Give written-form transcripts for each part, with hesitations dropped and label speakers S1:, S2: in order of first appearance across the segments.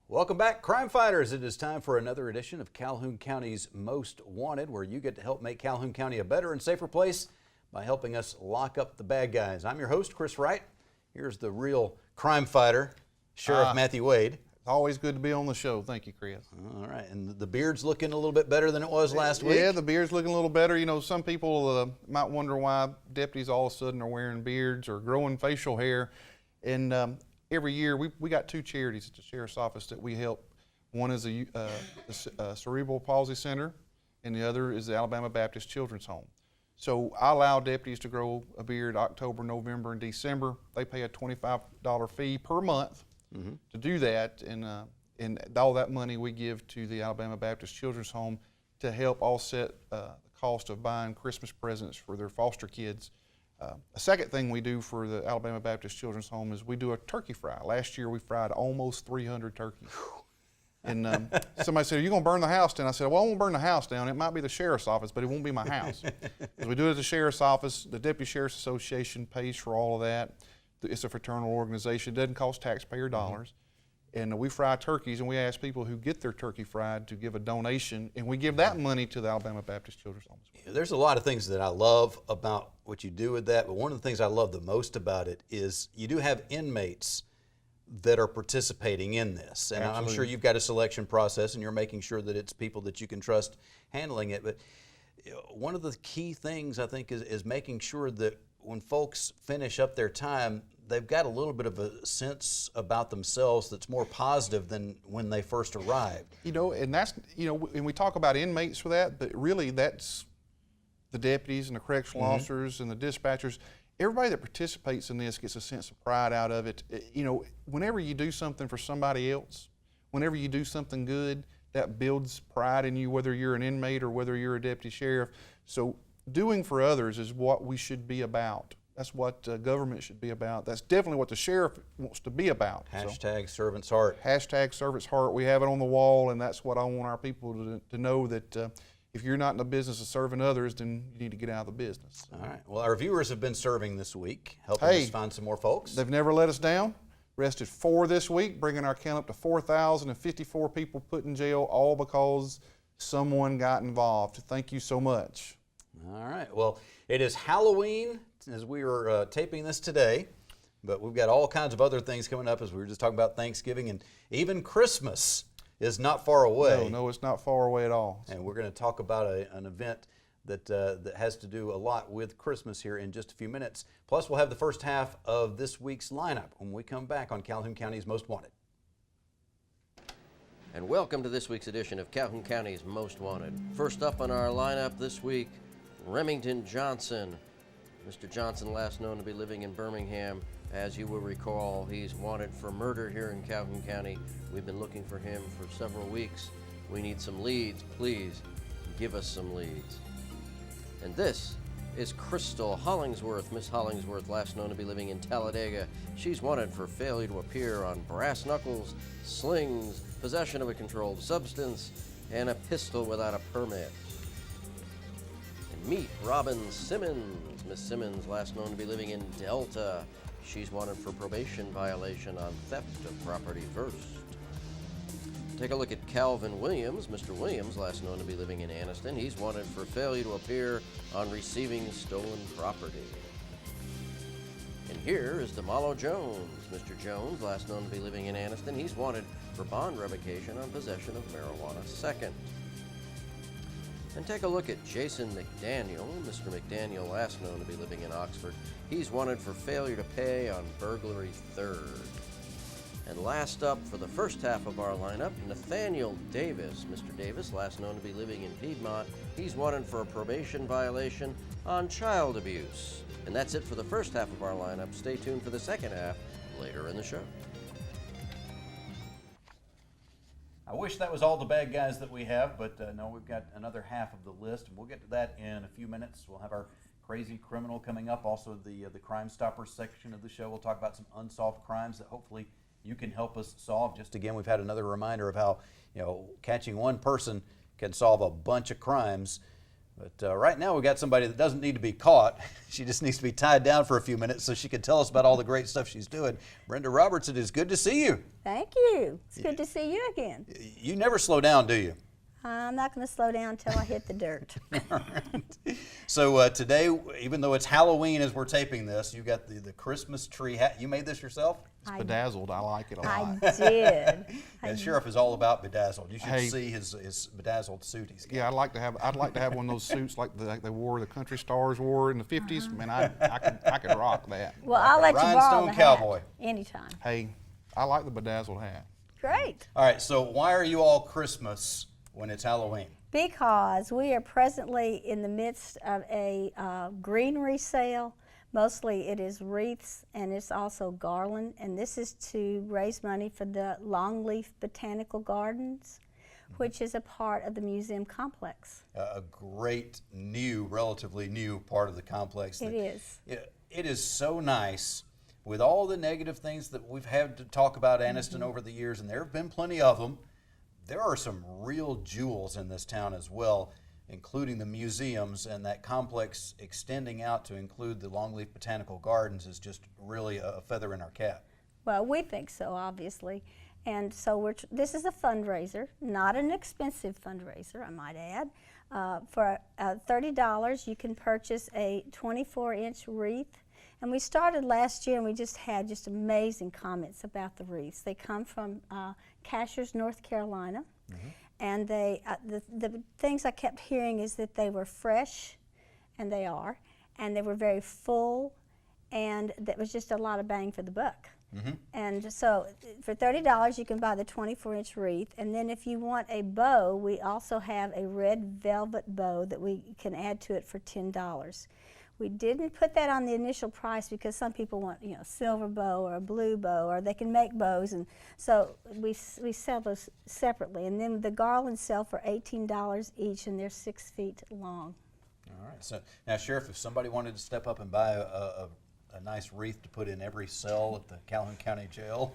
S1: Welcome back, crime fighters. It is time for another edition of Calhoun County's Most Wanted, where you get to help make Calhoun County a better and safer place by helping us lock up the bad guys. I'm your host, Chris Wright. Here's the real crime fighter, Sheriff Matthew Wade.
S2: It's always good to be on the show. Thank you, Chris.
S1: All right, and the beard's looking a little bit better than it was last week.
S2: Yeah, the beard's looking a little better. You know, some people might wonder why deputies all of a sudden are wearing beards or growing facial hair. And every year, we got two charities at the Sheriff's Office that we help. One is the Cerebral Palsy Center, and the other is the Alabama Baptist Children's Home. So I allow deputies to grow a beard October, November, and December. They pay a $25 fee per month to do that, and all that money we give to the Alabama Baptist Children's Home to help offset the cost of buying Christmas presents for their foster kids. A second thing we do for the Alabama Baptist Children's Home is we do a turkey fry. Last year we fried almost 300 turkeys. And somebody said, "Are you going to burn the house down?" I said, "Well, I won't burn the house down. It might be the sheriff's office, but it won't be my house." Because we do it at the sheriff's office. The Deputy Sheriff's Association pays for all of that. It's a fraternal organization. It doesn't cost taxpayer dollars. And we fry turkeys, and we ask people who get their turkey fried to give a donation, and we give that money to the Alabama Baptist Children's Home.
S1: There's a lot of things that I love about what you do with that, but one of the things I love the most about it is you do have inmates that are participating in this. And absolutely. I'm sure you've got a selection process and you're making sure that it's people that you can trust handling it. But one of the key things I think is making sure that when folks finish up their time, they've got a little bit of a sense about themselves that's more positive than when they first arrived.
S2: You know, and that's, you know, and we talk about inmates for that, but really that's the deputies and the correctional officers and the dispatchers. Everybody that participates in this gets a sense of pride out of it. You know, whenever you do something for somebody else, whenever you do something good, that builds pride in you, whether you're an inmate or whether you're a deputy sheriff. So doing for others is what we should be about. That's what government should be about. That's definitely what the sheriff wants to be about.
S1: Hashtag servant's heart.
S2: Hashtag servant's heart. We have it on the wall, and that's what I want our people to know, that if you're not in the business of serving others, then you need to get out of the business.
S1: All right. Well, our viewers have been serving this week, helping us find some more folks.
S2: They've never let us down. Arrested 4 this week, bringing our count up to 4,054 people put in jail, all because someone got involved. Thank you so much.
S1: All right. Well, it is Halloween as we are taping this today, but we've got all kinds of other things coming up, as we were just talking about Thanksgiving, and even Christmas is not far away.
S2: No, it's not far away at all.
S1: And we're going to talk about an event that has to do a lot with Christmas here in just a few minutes. Plus, we'll have the first half of this week's lineup when we come back on Calhoun County's Most Wanted.
S3: And welcome to this week's edition of Calhoun County's Most Wanted. First up on our lineup this week, Remington Johnson. Mr. Johnson, last known to be living in Birmingham. As you will recall, he's wanted for murder here in Calhoun County. We've been looking for him for several weeks. We need some leads. Please give us some leads. And this is Crystal Hollingsworth. Miss Hollingsworth, last known to be living in Talladega. She's wanted for failure to appear on brass knuckles, slings, possession of a controlled substance, and a pistol without a permit. And meet Robin Simmons. Miss Simmons, last known to be living in Delta. She's wanted for probation violation on theft of property first. Take a look at Calvin Williams. Mr. Williams, last known to be living in Anniston. He's wanted for failure to appear on receiving stolen property. And here is Damalo Jones. Mr. Jones, last known to be living in Anniston. He's wanted for bond revocation on possession of marijuana second. And take a look at Jason McDaniel. Mr. McDaniel, last known to be living in Oxford. He's wanted for failure to pay on burglary third. And last up for the first half of our lineup, Nathaniel Davis. Mr. Davis, last known to be living in Piedmont. He's wanted for a probation violation on child abuse. And that's it for the first half of our lineup. Stay tuned for the second half later in the show.
S1: I wish that was all the bad guys that we have, but no, we've got another half of the list, and we'll get to that in a few minutes. We'll have our crazy criminal coming up, also the Crime Stoppers section of the show. We'll talk about some unsolved crimes that hopefully you can help us solve. Just again, we've had another reminder of how, catching one person can solve a bunch of crimes. But right now we got somebody that doesn't need to be caught. She just needs to be tied down for a few minutes so she can tell us about all the great stuff she's doing. Brenda Roberts, it is good to see you.
S4: Thank you. It's good to see you again.
S1: You never slow down, do you?
S4: I'm not going to slow down until I hit the dirt.
S1: All right. So today, even though it's Halloween as we're taping this, you got the Christmas tree hat. You made this yourself?
S2: It's bedazzled. I like it a lot.
S4: I did.
S1: And Sheriff is all about bedazzled. You should
S2: Hey.
S1: see his bedazzled suit he's got.
S2: Yeah, I'd like to have one of those suits like they wore, the country stars wore in the 50s. Man, I could rock that.
S4: Well, I'll let you borrow
S1: Rhinestone
S4: the hat
S1: cowboy.
S4: anytime.
S2: Hey, I like the bedazzled hat.
S4: Great.
S1: All right, so why are you all Christmas when it's Halloween?
S4: Because we are presently in the midst of a greenery sale. Mostly it is wreaths and it's also garland, and this is to raise money for the Longleaf Botanical Gardens, which is a part of the museum complex.
S1: A great new, relatively new part of the complex.
S4: It is.
S1: It is so nice with all the negative things that we've had to talk about Anniston over the years, and there have been plenty of them. There are some real jewels in this town as well, including the museums, and that complex extending out to include the Longleaf Botanical Gardens is just really a feather in our cap.
S4: Well, we think so, obviously. And so this is a fundraiser, not an expensive fundraiser, I might add. For $30, you can purchase a 24-inch wreath. And we started last year, and we just had amazing comments about the wreaths. They come from Cashiers, North Carolina. And they, the things I kept hearing is that they were fresh, and they are, and they were very full, and that was just a lot of bang for the buck. And so for $30 you can buy the 24-inch wreath, and then if you want a bow, we also have a red velvet bow that we can add to it for $10. We didn't put that on the initial price because some people want, a silver bow or a blue bow, or they can make bows, and so we sell those separately. And then the garlands sell for $18 each, and they're 6 feet long.
S1: All right. So now, Sheriff, if somebody wanted to step up and buy a nice wreath to put in every cell at the Calhoun County Jail,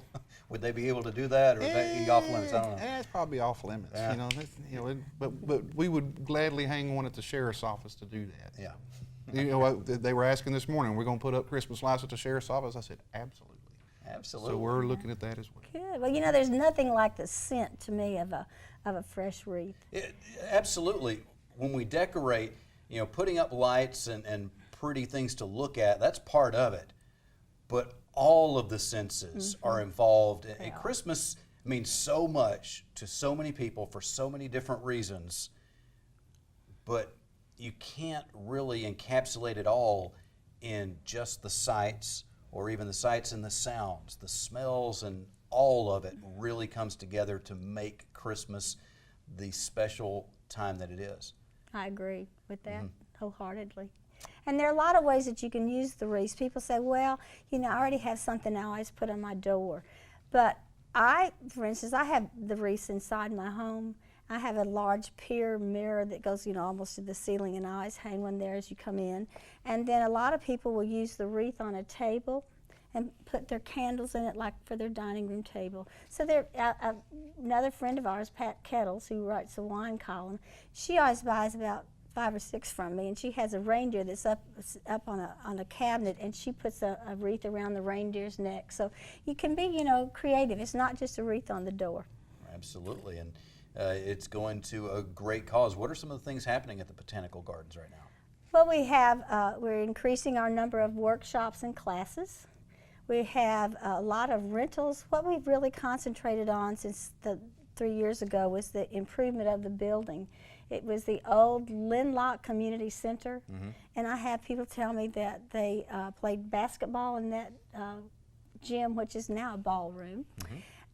S1: would they be able to do that, or would that be off limits? I don't know.
S2: It's probably off limits.
S1: Yeah.
S2: But we would gladly hang one at the sheriff's office to do that.
S1: Yeah.
S2: They were asking this morning, we're going to put up Christmas lights at the sheriff's office. I said, absolutely.
S1: Absolutely.
S2: So we're looking at that as well.
S4: Good. Well, there's nothing like the scent to me of a fresh wreath.
S1: Absolutely. When we decorate, putting up lights and pretty things to look at, that's part of it. But all of the senses are involved. And Christmas means so much to so many people for so many different reasons. But you can't really encapsulate it all in just the sights, or even the sights and the sounds. The smells and all of it really comes together to make Christmas the special time that it is.
S4: I agree with that wholeheartedly. And there are a lot of ways that you can use the wreaths. People say, well, I already have something I always put on my door. But for instance, I have the wreaths inside my home. I have a large pier mirror that goes, almost to the ceiling, and I always hang one there as you come in. And then a lot of people will use the wreath on a table and put their candles in it, like for their dining room table. So another friend of ours, Pat Kettles, who writes a wine column, she always buys about 5 or 6 from me, and she has a reindeer that's up on a cabinet, and she puts a wreath around the reindeer's neck. So you can be, creative. It's not just a wreath on the door.
S1: Absolutely. And it's going to a great cause. What are some of the things happening at the Botanical Gardens right now?
S4: Well, we're increasing our number of workshops and classes. We have a lot of rentals. What we've really concentrated on since 3 years ago was the improvement of the building. It was the old Linlock Community Center, and I have people tell me that they played basketball in that gym, which is now a ballroom.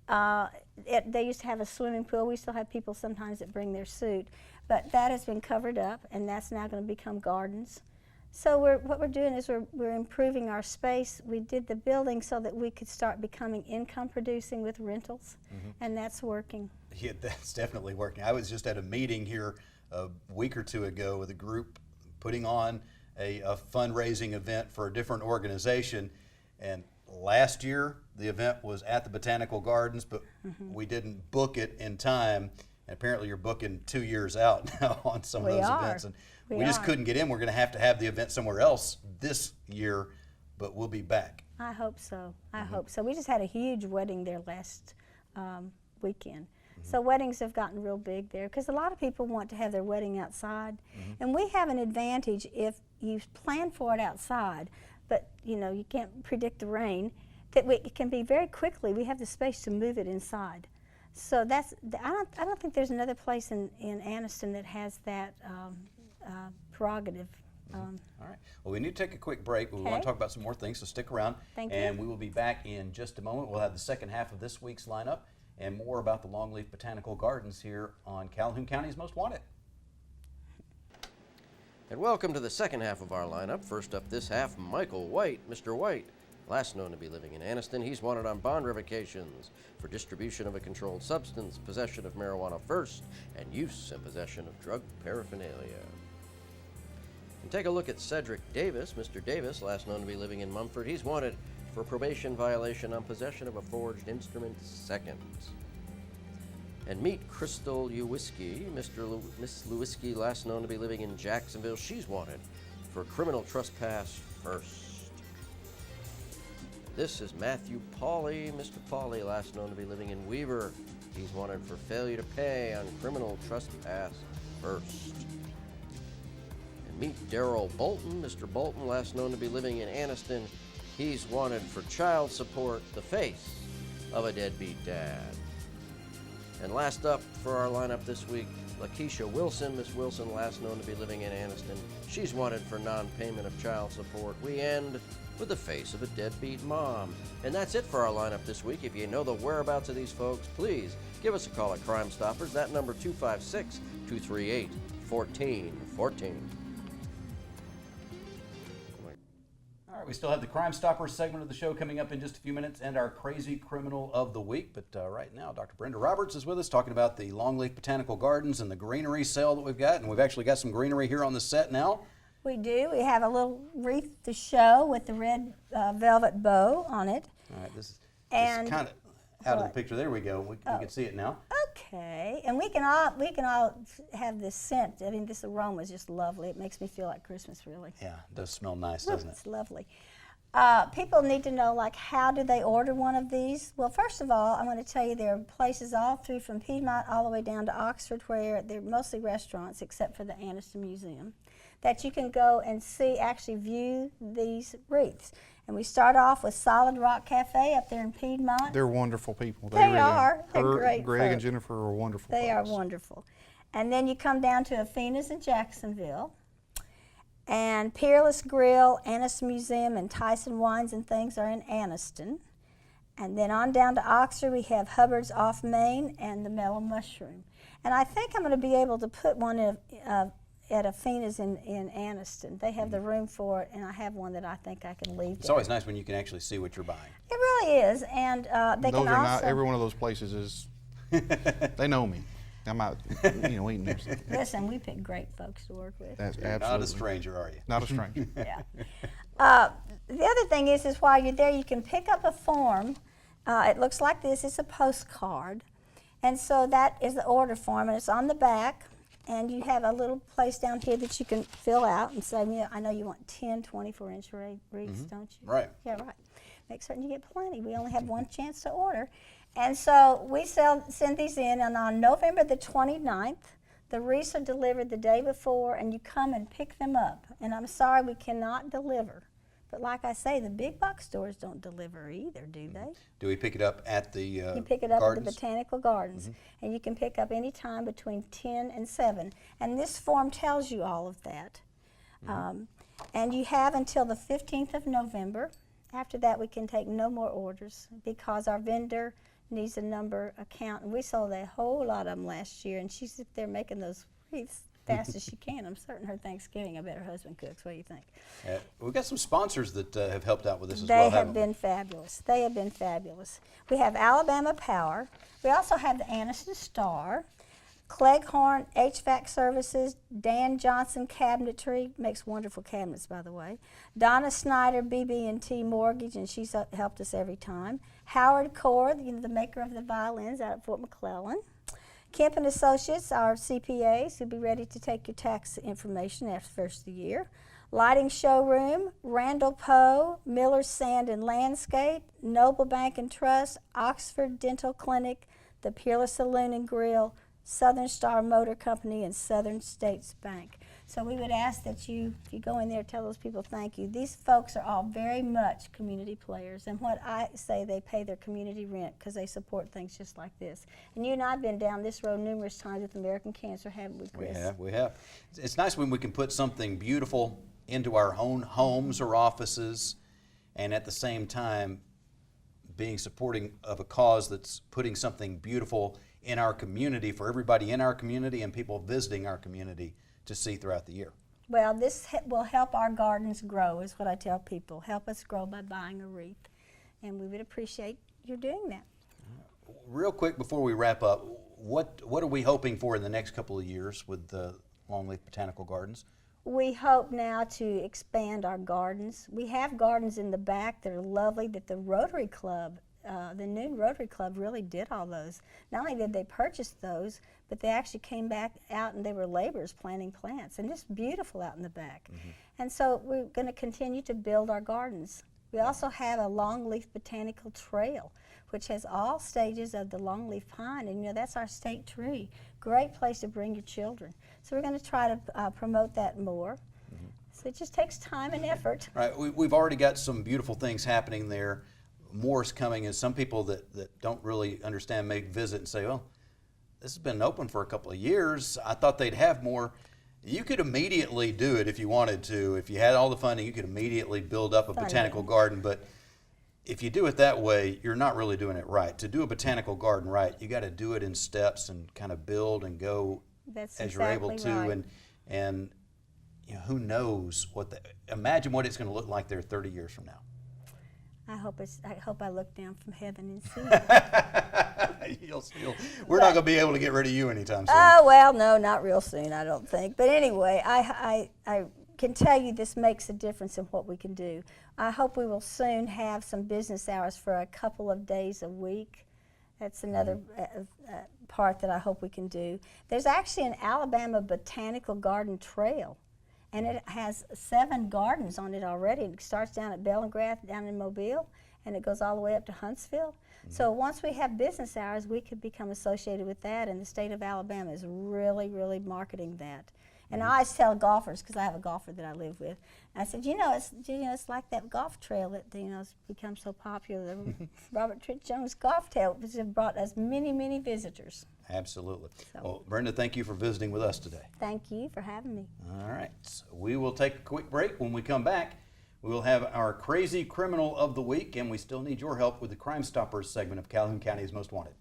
S4: They used to have a swimming pool. We still have people sometimes that bring their suit, but that has been covered up, and that's now going to become gardens. So what we're doing is we're improving our space. We did the building so that we could start becoming income producing with rentals, and that's working.
S1: Yeah, that's definitely working. I was just at a meeting here a week or two ago with a group putting on a fundraising event for a different organization, and last year the event was at the Botanical Gardens, but we didn't book it in time, And apparently you're booking 2 years out now on some of
S4: We
S1: those
S4: are.
S1: events. And
S4: We
S1: we just
S4: are.
S1: couldn't get in. We're going to have the event somewhere else this year, but we'll be back.
S4: I hope so. I hope so. We just had a huge wedding there last weekend. So weddings have gotten real big there because a lot of people want to have their wedding outside. And we have an advantage if you plan for it outside, but you know, you can't predict the rain, that it can be very quickly, we have the space to move it inside. So that's, I don't think there's another place in Anniston that has that prerogative.
S1: All right. Well, we need to take a quick break, but we want
S4: Okay.
S1: to talk about some more things, so stick around.
S4: Thank you.
S1: And we will be back in just a moment. We'll have the second half of this week's lineup and more about the Longleaf Botanical Gardens here on Calhoun County's Most Wanted.
S3: And welcome to the second half of our lineup. First up this half, Michael White. Mr. White, last known to be living in Anniston, he's wanted on bond revocations for distribution of a controlled substance, possession of marijuana first, and use and possession of drug paraphernalia. And take a look at Cedric Davis. Mr. Davis, last known to be living in Mumford, he's wanted for probation violation on possession of a forged instrument second. And meet Crystal Lewiski. Miss Lewiski, last known to be living in Jacksonville, she's wanted for criminal trespass first. This is Matthew Pauley. Mr. Pauley, last known to be living in Weaver, he's wanted for failure to pay on criminal trespass first. And meet Darrell Bolton. Mr. Bolton, last known to be living in Anniston, he's wanted for child support, the face of a deadbeat dad. And last up for our lineup this week, Lakeisha Wilson. Miss Wilson, last known to be living in Anniston, she's wanted for non-payment of child support. We end with the face of a deadbeat mom. And that's it for our lineup this week. If you know the whereabouts of these folks, please give us a call at Crime Stoppers. That number 256-238-1414.
S1: All right, we still have the Crime Stoppers segment of the show coming up in just a few minutes and our Crazy Criminal of the Week. But right now, Dr. Brenda Roberts is with us talking about the Longleaf Botanical Gardens and the greenery sale that we've got. And we've actually got some greenery here on the set now.
S4: We do. We have a little wreath to show with the red velvet bow on it.
S1: All right, this is
S4: And
S1: kind of out of
S4: what?
S1: the picture. There we go. We can see it now.
S4: Okay, and we can all have this scent. I mean, this aroma is just lovely. It makes me feel like Christmas, really.
S1: Yeah, it does smell nice, doesn't it?
S4: It's lovely. People need to know, like, how do they order one of these? Well, first of all, I'm going to tell you there are places all through from Piedmont all the way down to Oxford where they're mostly restaurants, except for the Anniston Museum, that you can go and see, actually view these wreaths. And we start off with Solid Rock Cafe up there in Piedmont.
S2: They're wonderful people.
S4: They
S2: really
S4: are. They're great
S2: Greg and
S4: folks.
S2: Jennifer are wonderful.
S4: They are
S2: folks.
S4: wonderful. And then you come down to Afina's in Jacksonville. And Peerless Grill, Anniston Museum, and Tyson Wines and Things are in Anniston. And then on down to Oxford, we have Hubbard's off Main and the Mellow Mushroom. And I think I'm going to be able to put one at Afina's in Anniston. They have the room for it, and I have one that I think I can leave
S1: It's
S4: there.
S1: always nice when you can actually see what you're buying.
S4: It really is, and they
S2: Those
S4: can
S2: are
S4: also.
S2: not, every one of those places is, they know me. I'm out, eating there. So
S4: Listen, we pick great folks to work with.
S2: that's
S1: You're
S2: absolutely.
S1: not a stranger, are you?
S2: Not a stranger.
S4: Yeah. The other thing is while you're there, you can pick up a form. It looks like this. It's a postcard. And so that is the order form, and it's on the back. And you have a little place down here that you can fill out and say, I know you want 10 24-inch wreaths, don't you?
S1: Right.
S4: Yeah, right. Make certain you get plenty. We only have one chance to order. And so we send these in, and on November the 29th, the wreaths are delivered the day before, and you come and pick them up. And I'm sorry we cannot deliver. But like I say, the big box stores don't deliver either, do they?
S1: Do we pick it up at the
S4: You pick it up
S1: gardens?
S4: at the Botanical Gardens, and you can pick up any time between 10 and 7. And this form tells you all of that. And you have until the 15th of November. After that, we can take no more orders because our vendor needs a number account. And we sold a whole lot of them last year, and she's up there making those wreaths fast as she can. I'm certain her Thanksgiving, I bet her husband cooks. What do you think?
S1: We've got some sponsors that have helped out with this as
S4: They
S1: well,
S4: have
S1: haven't we?
S4: been fabulous. They have been fabulous. We have Alabama Power. We also have the Anniston Star, Cleghorn HVAC Services, Dan Johnson Cabinetry, makes wonderful cabinets, by the way. Donna Snyder, BB&T Mortgage, and she's helped us every time. Howard Core, the maker of the violins out at Fort McClellan. Kemp and Associates, our CPAs, who'll be ready to take your tax information after the first of the year. Lighting Showroom, Randall Poe, Miller Sand and Landscape, Noble Bank and Trust, Oxford Dental Clinic, the Peerless Saloon and Grill, Southern Star Motor Company, and Southern States Bank. So we would ask that you, if you go in there, tell those people thank you. These folks are all very much community players, and what I say, they pay their community rent because they support things just like this. And you and I have been down this road numerous times with American Cancer, haven't we, Chris?
S1: We have. It's nice when we can put something beautiful into our own homes or offices, and at the same time being supporting of a cause that's putting something beautiful in our community for everybody in our community and people visiting our community to see throughout the year.
S4: Well, this will help our gardens grow, is what I tell people. Help us grow by buying a wreath, and we would appreciate you doing that.
S1: Real quick before we wrap up, what are we hoping for in the next couple of years with the Longleaf Botanical Gardens?
S4: We hope now to expand our gardens. We have gardens in the back that are lovely that the Rotary Club, the Noon Rotary Club really did all those. Not only did they purchase those, but they actually came back out and they were laborers planting plants, and just beautiful out in the back. And so we're going to continue to build our gardens. We also have a longleaf botanical trail, which has all stages of the longleaf pine, and you know that's our state tree. Great place to bring your children. So we're going to try to promote that more. So it just takes time and effort.
S1: Right, we've already got some beautiful things happening there. More's coming, and some people that don't really understand may visit and say, "Oh, this has been open for a couple of years. I thought they'd have more." You could immediately do it if you wanted to. If you had all the funding, you could immediately build up a botanical garden. But if you do it that way, you're not really doing it right. To do a botanical garden right, you got to do it in steps and kind of build and go as you're able to.
S4: Right.
S1: And you know, who knows imagine what it's going to look like there 30 years from now.
S4: I hope I look down from heaven and see it.
S1: We're not going to be able to get rid of you anytime soon.
S4: Oh, well, no, not real soon, I don't think. But anyway, I can tell you this makes a difference in what we can do. I hope we will soon have some business hours for a couple of days a week. That's another part that I hope we can do. There's actually an Alabama Botanical Garden Trail, and it has 7 gardens on it already. It starts down at Bellingrath, down in Mobile, and it goes all the way up to Huntsville. So once we have business hours, we could become associated with that, and the state of Alabama is really, really marketing that. And I always tell golfers, because I have a golfer that I live with, I said, it's like that golf trail that has become so popular, the Robert Trent Jones golf trail, which has brought us many, many visitors.
S1: Absolutely.
S4: So.
S1: Well, Brenda, thank you for visiting with us today.
S4: Thank you for having me.
S1: All right. So we will take a quick break. When we come back, we will have our Crazy Criminal of the Week, and we still need your help with the Crime Stoppers segment of Calhoun County's Most Wanted.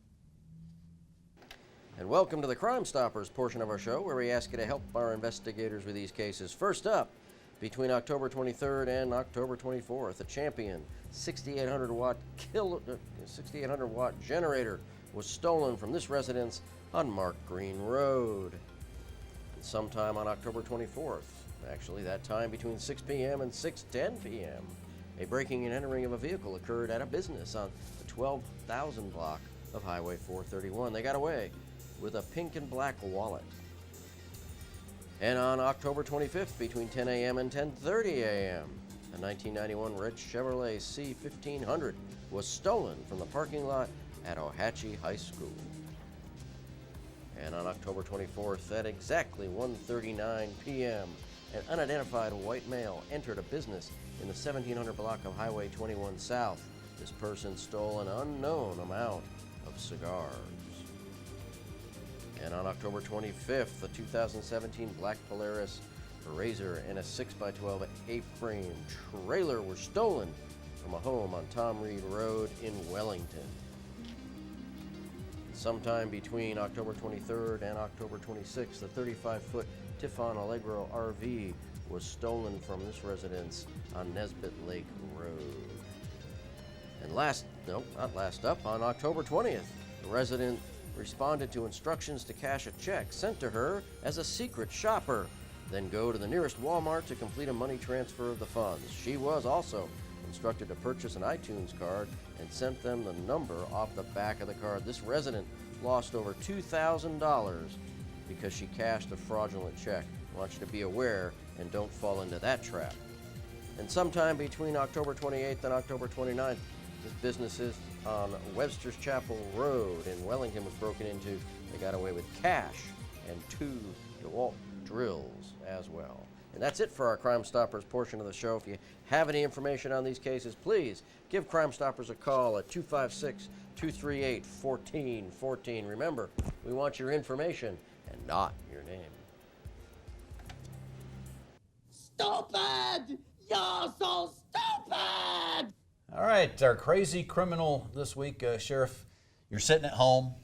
S3: And welcome to the Crime Stoppers portion of our show, where we ask you to help our investigators with these cases. First up, between October 23rd and October 24th, a Champion 6,800 watt generator was stolen from this residence on Mark Green Road. And sometime on October 24th, actually that time between 6 p.m. and 6:10 p.m., a breaking and entering of a vehicle occurred at a business on the 12,000 block of Highway 431. They got away with a pink and black wallet. And on October 25th, between 10 a.m. and 10:30 a.m., a 1991 red Chevrolet C1500 was stolen from the parking lot at Ohatchee High School. And on October 24th, at exactly 1:39 p.m., an unidentified white male entered a business in the 1700 block of Highway 21 South. This person stole an unknown amount of cigars. And on October 25th, the 2017 black Polaris RZR and a 6x12 A-frame trailer were stolen from a home on Tom Reed Road in Wellington. Sometime between October 23rd and October 26th, the 35-foot Tiffon Allegro RV was stolen from this residence on Nesbitt Lake Road. And not last up, on October 20th, the resident responded to instructions to cash a check sent to her as a secret shopper, then go to the nearest Walmart to complete a money transfer of the funds. She was also instructed to purchase an iTunes card and sent them the number off the back of the card. This resident lost over $2,000 because she cashed a fraudulent check. I want you to be aware and don't fall into that trap. And sometime between October 28th and October 29th, this business is on Webster's Chapel Road in Wellington was broken into. They got away with cash and 2 DeWalt drills as well. And that's it for our Crime Stoppers portion of the show. If you have any information on these cases, please give Crime Stoppers a call at 256-238-1414. Remember, we want your information and not your name.
S5: Stupid! You're so stupid!
S1: All right, our crazy criminal this week, Sheriff, you're sitting at home,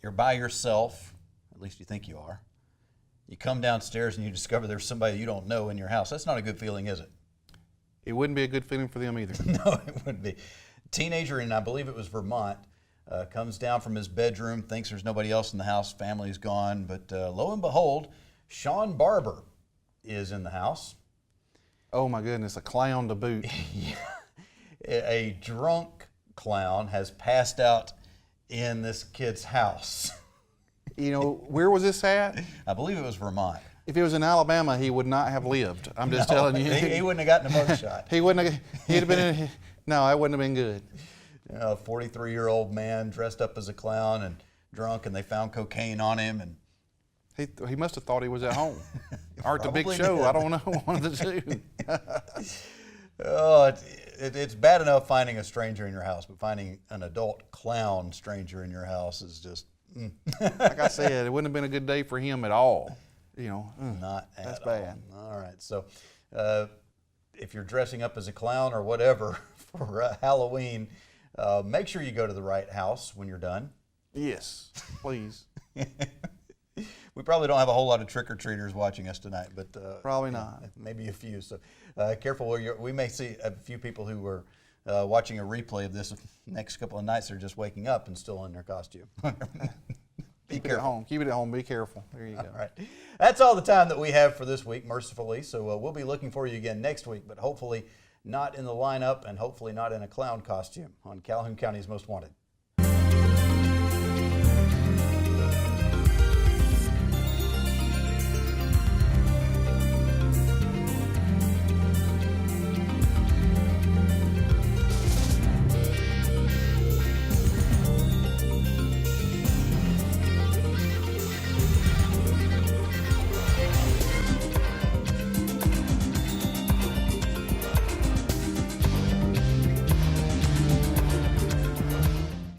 S1: you're by yourself, at least you think you are. You come downstairs and you discover there's somebody you don't know in your house. That's not a good feeling, is it?
S2: It wouldn't be a good feeling for them either.
S1: No, it wouldn't be. Teenager in, I believe it was Vermont, comes down from his bedroom, thinks there's nobody else in the house, family's gone, but lo and behold, Sean Barber is in the house.
S2: Oh my goodness, a clown to boot.
S1: A drunk clown has passed out in this kid's house.
S2: You know, where was this at?
S1: I believe it was Vermont.
S2: If it was in Alabama, he would not have lived. I'm just telling you.
S1: He wouldn't have gotten a mugshot.
S2: He wouldn't have, he'd have been, no, it wouldn't have been good.
S1: A 43-year-old man dressed up as a clown and drunk, and they found cocaine on him. And
S2: He must have thought he was at home. Or at the big
S1: Probably
S2: show,
S1: did.
S2: I don't know, one of the two.
S1: Oh, it's bad enough finding a stranger in your house, but finding an adult clown stranger in your house is just
S2: Like I said, it wouldn't have been a good day for him at all. You know,
S1: not
S2: that's
S1: at
S2: bad.
S1: All right, so if you're dressing up as a clown or whatever for Halloween, make sure you go to the right house when you're done.
S2: Yes, please.
S1: We probably don't have a whole lot of trick-or-treaters watching us tonight, but
S2: Probably not.
S1: Maybe a few. So careful where we may see a few people who were watching a replay of this next couple of nights. They're just waking up and still in their costume.
S2: Keep it at home. Keep it at home. Be careful. There you go.
S1: All right. That's all the time that we have for this week, mercifully. So we'll be looking for you again next week, but hopefully not in the lineup and hopefully not in a clown costume on Calhoun County's Most Wanted.